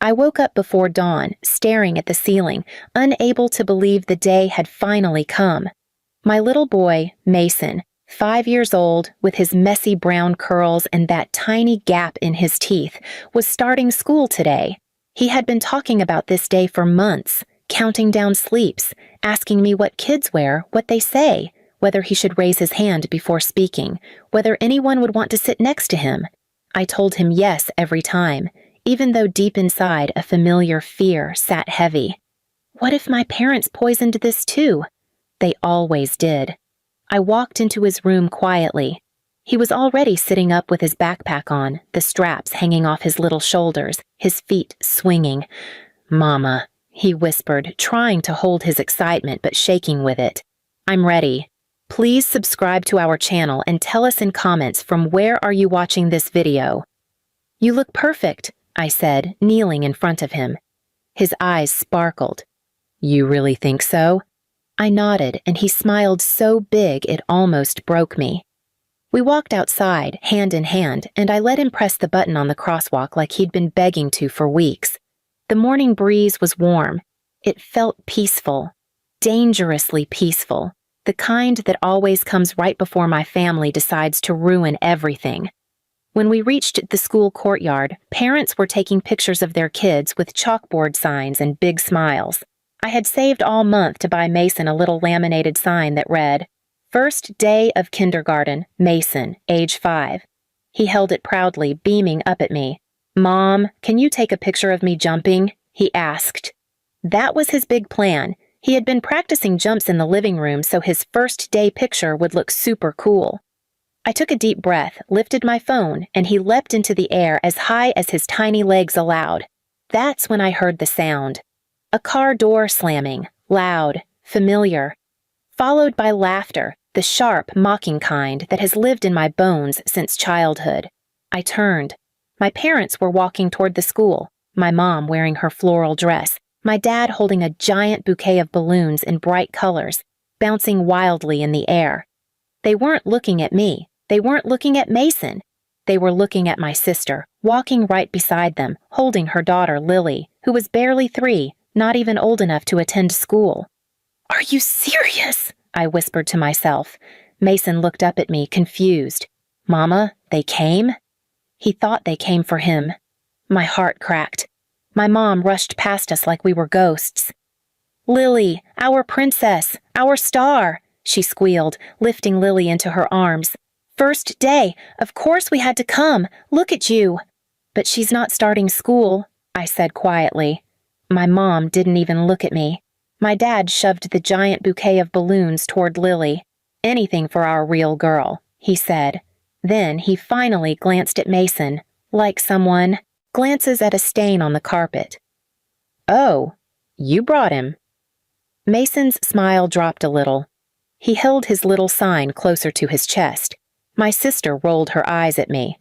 I woke up before dawn, staring at the ceiling, unable to believe the day had finally come. My little boy, Mason, 5 years old, with his messy brown curls and that tiny gap in his teeth, was starting school today. He had been talking about this day for months, counting down sleeps, asking me what kids wear, what they say, whether he should raise his hand before speaking, whether anyone would want to sit next to him. I told him yes every time, even though deep inside a familiar fear sat heavy. What if my parents poisoned this too? They always did. I walked into his room quietly. He was already sitting up with his backpack on, the straps hanging off his little shoulders, his feet swinging. "Mama," he whispered, trying to hold his excitement but shaking with it. "I'm ready. Please subscribe to our channel and tell us in comments from where are you watching this video." "You look perfect," I said, kneeling in front of him. His eyes sparkled. "You really think so?" I nodded, and he smiled so big it almost broke me. We walked outside, hand in hand, and I let him press the button on the crosswalk like he'd been begging to for weeks. The morning breeze was warm. It felt peaceful, dangerously peaceful, the kind that always comes right before my family decides to ruin everything. When we reached the school courtyard, parents were taking pictures of their kids with chalkboard signs and big smiles. I had saved all month to buy Mason a little laminated sign that read, "First day of kindergarten, Mason, age 5. He held it proudly, beaming up at me. "Mom, can you take a picture of me jumping?" he asked. That was his big plan. He had been practicing jumps in the living room so his first day picture would look super cool. I took a deep breath, lifted my phone, and he leapt into the air as high as his tiny legs allowed. That's when I heard the sound. A car door slamming, loud, familiar, followed by laughter, the sharp, mocking kind that has lived in my bones since childhood. I turned. My parents were walking toward the school, my mom wearing her floral dress, my dad holding a giant bouquet of balloons in bright colors, bouncing wildly in the air. They weren't looking at me. They weren't looking at Mason. They were looking at my sister, walking right beside them, holding her daughter, Lily, who was barely 3, not even old enough to attend school. "Are you serious?" I whispered to myself. Mason looked up at me, confused. "Mama, they came?" He thought they came for him. My heart cracked. My mom rushed past us like we were ghosts. "Lily, our princess, our star," she squealed, lifting Lily into her arms. "First day, of course we had to come. Look at you." "But she's not starting school," I said quietly. My mom didn't even look at me. My dad shoved the giant bouquet of balloons toward Lily. "Anything for our real girl," he said. Then he finally glanced at Mason, like someone glances at a stain on the carpet. "Oh, you brought him." Mason's smile dropped a little. He held his little sign closer to his chest. My sister rolled her eyes at me.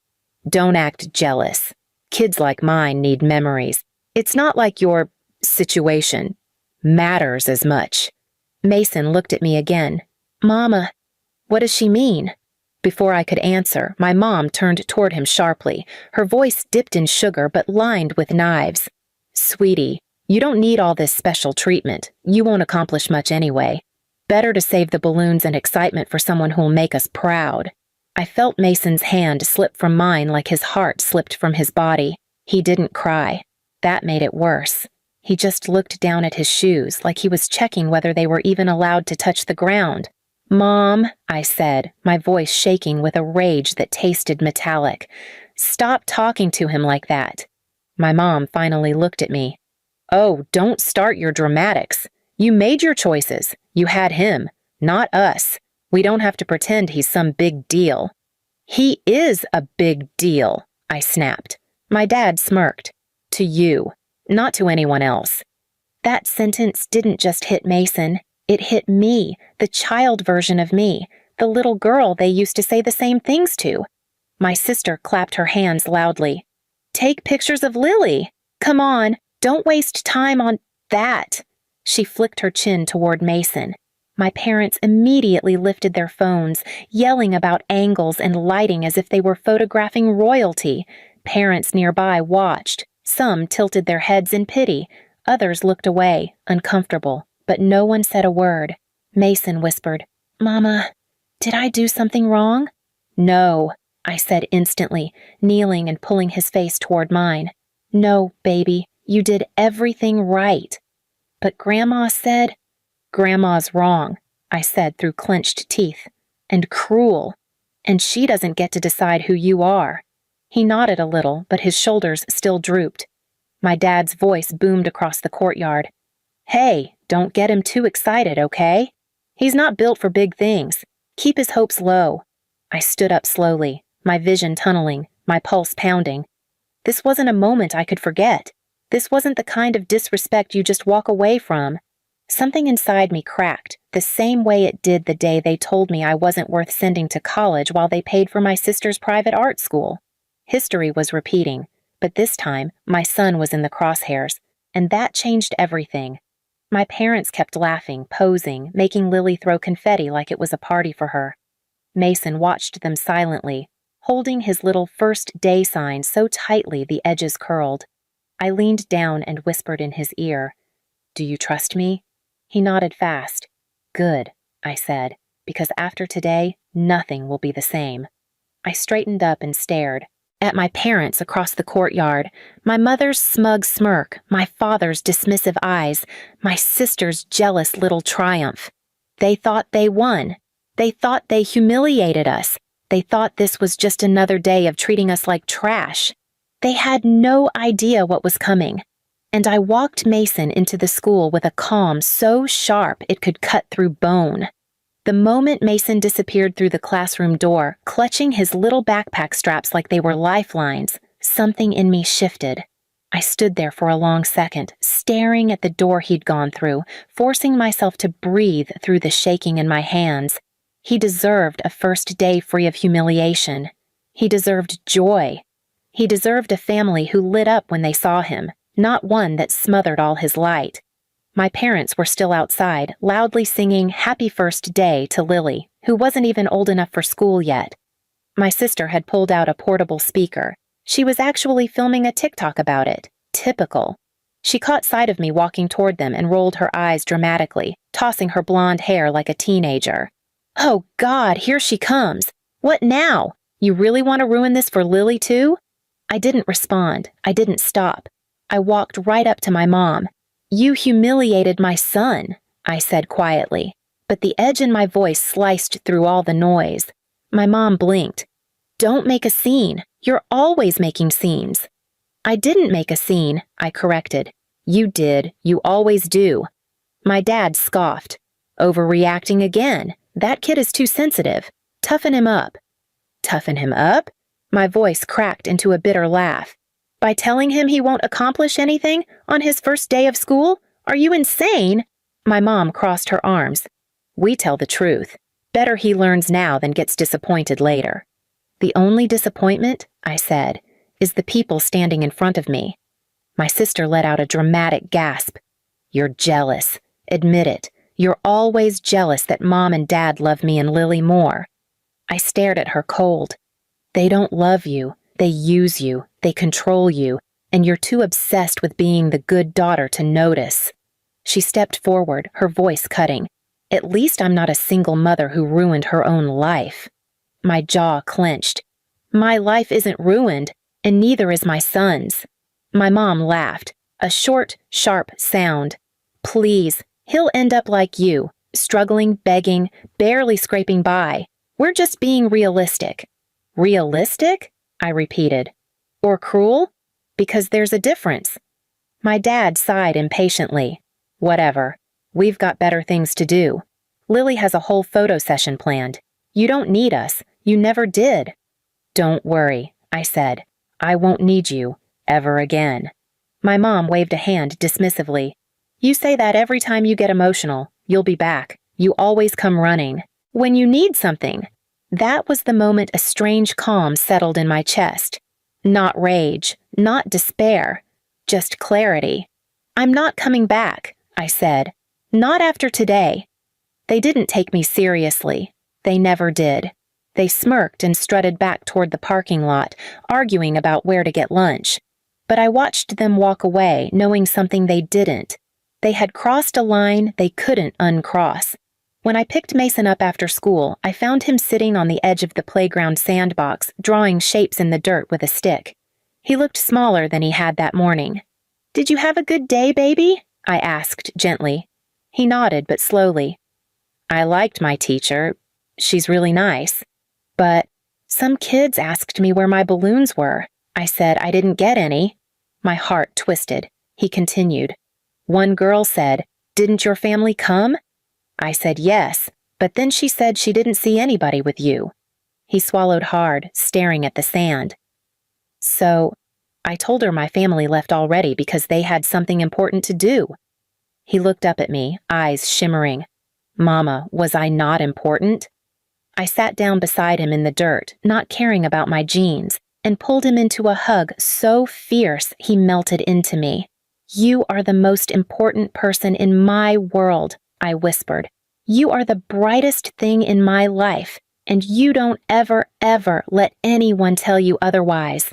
"Don't act jealous. Kids like mine need memories. It's not like your situation matters as much." Mason looked at me again. "Mama, what does she mean?" Before I could answer, my mom turned toward him sharply, her voice dipped in sugar but lined with knives. "Sweetie, you don't need all this special treatment. You won't accomplish much anyway. Better to save the balloons and excitement for someone who'll make us proud." I felt Mason's hand slip from mine like his heart slipped from his body. He didn't cry. That made it worse. He just looked down at his shoes like he was checking whether they were even allowed to touch the ground. "Mom," I said, my voice shaking with a rage that tasted metallic. "Stop talking to him like that." My mom finally looked at me. "Oh, don't start your dramatics. You made your choices. You had him, not us. We don't have to pretend he's some big deal." "He is a big deal," I snapped. My dad smirked. "To you, not to anyone else." That sentence didn't just hit Mason. It hit me, the child version of me, the little girl they used to say the same things to. My sister clapped her hands loudly. "Take pictures of Lily. Come on, don't waste time on that." She flicked her chin toward Mason. My parents immediately lifted their phones, yelling about angles and lighting as if they were photographing royalty. Parents nearby watched, Some tilted their heads in pity, others looked away, uncomfortable, but no one said a word. Mason whispered, "Mama, did I do something wrong?" "No," I said instantly, kneeling and pulling his face toward mine. "No, baby, you did everything right." "But Grandma said—" "Grandma's wrong," I said through clenched teeth. "And cruel. And she doesn't get to decide who you are." He nodded a little, but his shoulders still drooped. My dad's voice boomed across the courtyard. "Hey, don't get him too excited, okay? He's not built for big things. Keep his hopes low." I stood up slowly, my vision tunneling, my pulse pounding. This wasn't a moment I could forget. This wasn't the kind of disrespect you just walk away from. Something inside me cracked, the same way it did the day they told me I wasn't worth sending to college while they paid for my sister's private art school. History was repeating, but this time my son was in the crosshairs, and that changed everything. My parents kept laughing, posing, making Lily throw confetti like it was a party for her. Mason watched them silently, holding his little first day sign so tightly the edges curled. I leaned down and whispered in his ear, "Do you trust me?" He nodded fast. "Good," I said, "because after today, nothing will be the same." I straightened up and stared. At my parents across the courtyard, my mother's smug smirk, my father's dismissive eyes, my sister's jealous little triumph. They thought they won. They thought they humiliated us. They thought this was just another day of treating us like trash. They had no idea what was coming. And I walked Mason into the school with a calm so sharp it could cut through bone. The moment Mason disappeared through the classroom door, clutching his little backpack straps like they were lifelines, something in me shifted. I stood there for a long second, staring at the door he'd gone through, forcing myself to breathe through the shaking in my hands. He deserved a first day free of humiliation. He deserved joy. He deserved a family who lit up when they saw him, not one that smothered all his light. My parents were still outside, loudly singing "Happy First Day" to Lily, who wasn't even old enough for school yet. My sister had pulled out a portable speaker. She was actually filming a TikTok about it. Typical. She caught sight of me walking toward them and rolled her eyes dramatically, tossing her blonde hair like a teenager. "Oh God, here she comes. What now? You really want to ruin this for Lily too?" I didn't respond. I didn't stop. I walked right up to my mom. "You humiliated my son," I said quietly, but the edge in my voice sliced through all the noise. My mom blinked. "Don't make a scene. You're always making scenes." "I didn't make a scene," I corrected. "You did. You always do." My dad scoffed. "Overreacting again. That kid is too sensitive. Toughen him up." "Toughen him up?" My voice cracked into a bitter laugh. "By telling him he won't accomplish anything on his first day of school? Are you insane?" My mom crossed her arms. "We tell the truth. Better he learns now than gets disappointed later." "The only disappointment," I said, "is the people standing in front of me." My sister let out a dramatic gasp. "You're jealous. Admit it. You're always jealous that Mom and Dad love me and Lily more." I stared at her cold. "They don't love you. They use you. They control you. And you're too obsessed with being the good daughter to notice." She stepped forward, her voice cutting. "At least I'm not a single mother who ruined her own life." My jaw clenched. "My life isn't ruined, and neither is my son's." My mom laughed, a short, sharp sound. "Please, he'll end up like you, struggling, begging, barely scraping by. We're just being realistic." "Realistic?" I repeated. "Or cruel? Because there's a difference." My dad sighed impatiently. "Whatever. We've got better things to do. Lily has a whole photo session planned. You don't need us. You never did." "Don't worry," I said. "I won't need you. Ever again." My mom waved a hand dismissively. "You say that every time you get emotional. You'll be back. You always come running. When you need something." That was the moment a strange calm settled in my chest. Not rage, not despair, just clarity. "I'm not coming back," I said. "Not after today." They didn't take me seriously. They never did. They smirked and strutted back toward the parking lot, arguing about where to get lunch. But I watched them walk away, knowing something they didn't. They had crossed a line they couldn't uncross. When I picked Mason up after school, I found him sitting on the edge of the playground sandbox, drawing shapes in the dirt with a stick. He looked smaller than he had that morning. "Did you have a good day, baby?" I asked gently. He nodded, but slowly. "I liked my teacher. She's really nice. But some kids asked me where my balloons were. I said I didn't get any." My heart twisted. He continued. "One girl said, 'Didn't your family come?' I said yes, but then she said she didn't see anybody with you." He swallowed hard, staring at the sand. "So, I told her my family left already because they had something important to do." He looked up at me, eyes shimmering. "Mama, was I not important?" I sat down beside him in the dirt, not caring about my jeans, and pulled him into a hug so fierce he melted into me. "You are the most important person in my world," I whispered. "You are the brightest thing in my life, and you don't ever, ever let anyone tell you otherwise."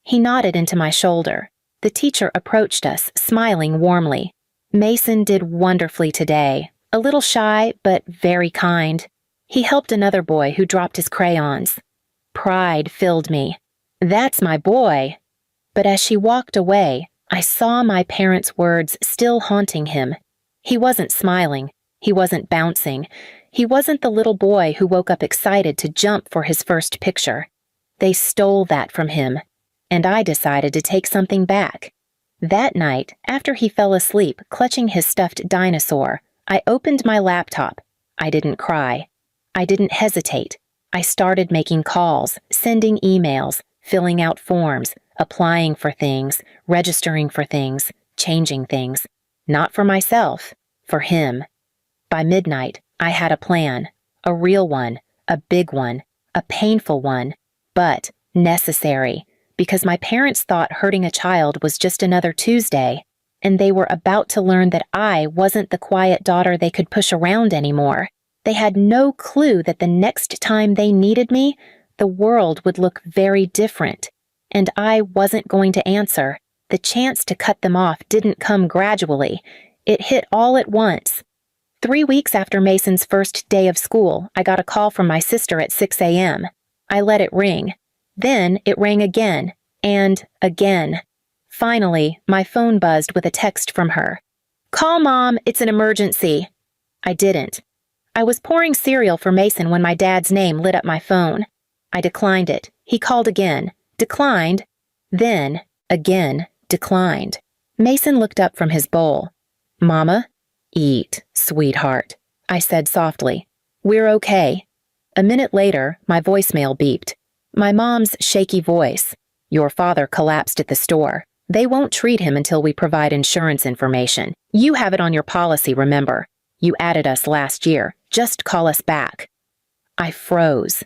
He nodded into my shoulder. The teacher approached us, smiling warmly. "Mason did wonderfully today. A little shy, but very kind." He helped another boy who dropped his crayons. Pride filled me. "That's my boy." But as she walked away, I saw my parents' words still haunting him. He wasn't smiling. He wasn't bouncing. He wasn't the little boy who woke up excited to jump for his first picture. They stole that from him, and I decided to take something back. That night, after he fell asleep clutching his stuffed dinosaur, I opened my laptop. I didn't cry. I didn't hesitate. I started making calls, sending emails, filling out forms, applying for things, registering for things, changing things. Not for myself, for him. By midnight, I had a plan. A real one, a big one, a painful one, but necessary, because my parents thought hurting a child was just another Tuesday, and they were about to learn that I wasn't the quiet daughter they could push around anymore. They had no clue that the next time they needed me, the world would look very different, and I wasn't going to answer. The chance to cut them off didn't come gradually. It hit all at once. 3 weeks after Mason's first day of school, I got a call from my sister at 6 a.m. I let it ring. Then it rang again, and again. Finally, my phone buzzed with a text from her. "Call Mom, it's an emergency." I didn't. I was pouring cereal for Mason when my dad's name lit up my phone. I declined it. He called again. Declined. Then, again, declined. Mason looked up from his bowl. "Mama?" "Eat, sweetheart," I said softly. "We're okay." A minute later, my voicemail beeped. My mom's shaky voice. "Your father collapsed at the store. They won't treat him until we provide insurance information. You have it on your policy, remember. You added us last year. Just call us back." I froze.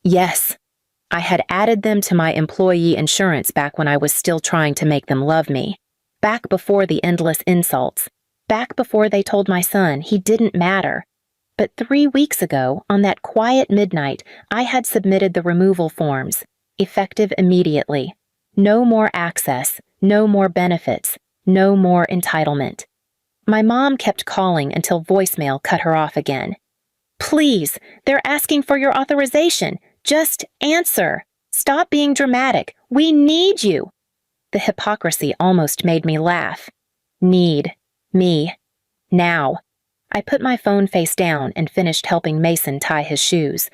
Yes. I had added them to my employee insurance back when I was still trying to make them love me. Back before the endless insults. Back before they told my son he didn't matter. But 3 weeks ago, on that quiet midnight, I had submitted the removal forms, effective immediately. No more access, no more benefits, no more entitlement. My mom kept calling until voicemail cut her off again. "Please, they're asking for your authorization. Just answer. Stop being dramatic. We need you." The hypocrisy almost made me laugh. Need. Me. Now. I put my phone face down and finished helping Mason tie his shoes.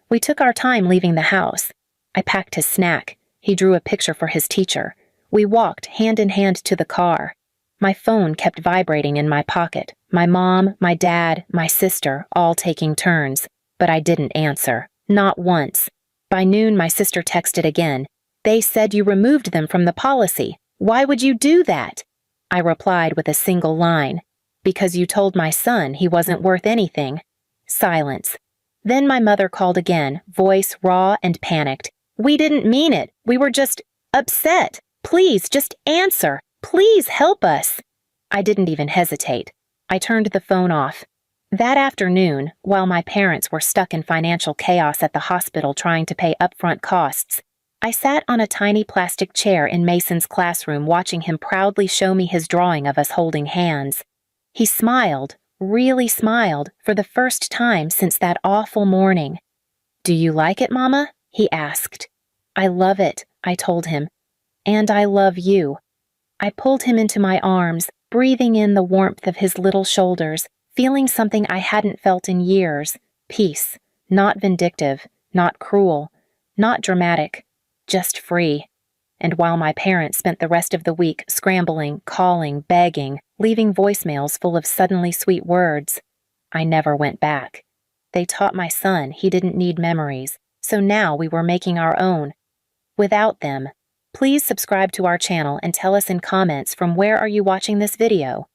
We took our time leaving the house. I packed his snack. He drew a picture for his teacher. We walked hand in hand to the car. My phone kept vibrating in my pocket. My mom, my dad, my sister, all taking turns. But I didn't answer. Not once. By noon, my sister texted again. "They said you removed them from the policy. Why would you do that?" I replied with a single line. "Because you told my son he wasn't worth anything." Silence. Then my mother called again, voice raw and panicked. "We didn't mean it. We were just upset. Please, just answer. Please help us." I didn't even hesitate. I turned the phone off. That afternoon, while my parents were stuck in financial chaos at the hospital trying to pay upfront costs, I sat on a tiny plastic chair in Mason's classroom watching him proudly show me his drawing of us holding hands. He smiled, really smiled, for the first time since that awful morning. "Do you like it, Mama?" he asked. "I love it," I told him. "And I love you." I pulled him into my arms, breathing in the warmth of his little shoulders, feeling something I hadn't felt in years: peace, not vindictive, not cruel, not dramatic, just free. And while my parents spent the rest of the week scrambling, calling, begging, leaving voicemails full of suddenly sweet words, I never went back. They taught my son he didn't need memories, so now we were making our own. Without them. Please subscribe to our channel and tell us in comments from where are you watching this video.